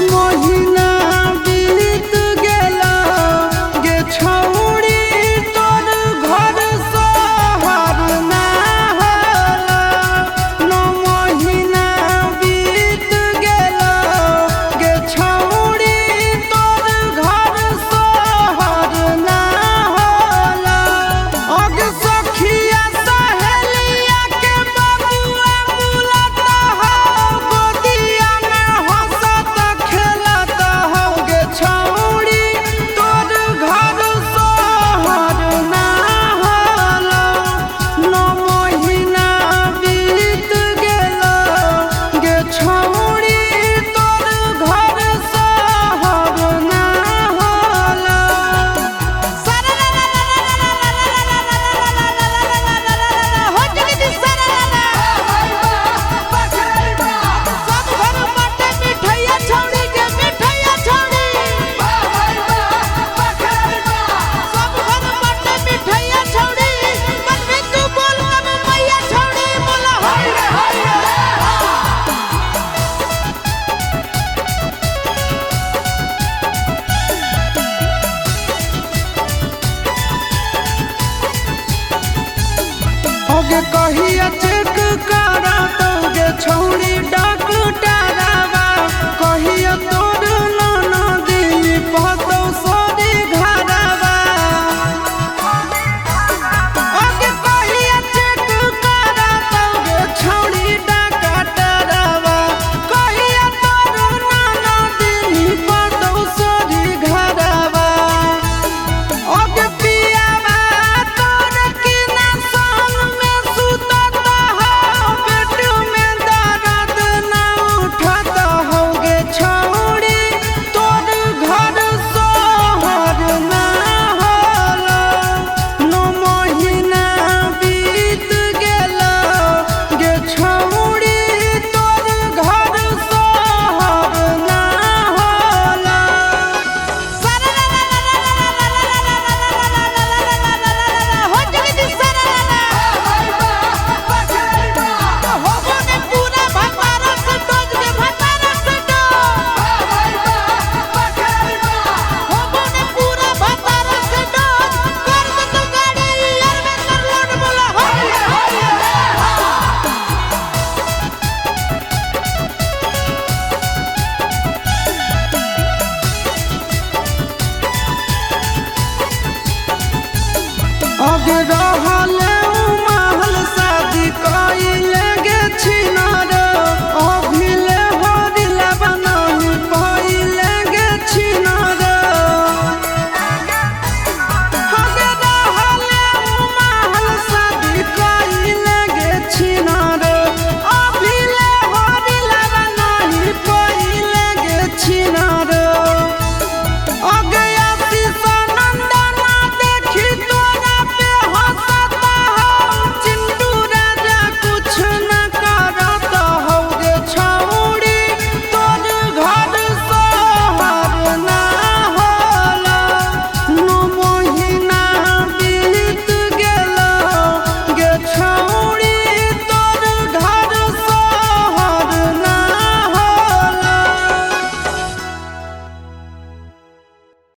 महीना बीत गेला गे छौड़ी तोर घर सोहर ना होला। 9 महीना बीत गेला गे छौड़ी तोर घर सोहर ना होला। अग सखिया सहेलिया के बबुआ बुलाता हो गोदिया में हंसत खेलत हो गे छौड़ी तोर घर सोहर ना होला। 9 महीना बीत गेला गे छौड़ी तोर घर सोहर ना होला। हो जगदी सरला सब घर बाटे मिठैया छौड़ी के मिठैया छौड़ी सब घर बाटे मिठैया छौड़ी बनबे तू बोल कब मैया छौड़ी बोला हाय रे हाय रे। होगे कहिया चेक करा तो गे छौड़ी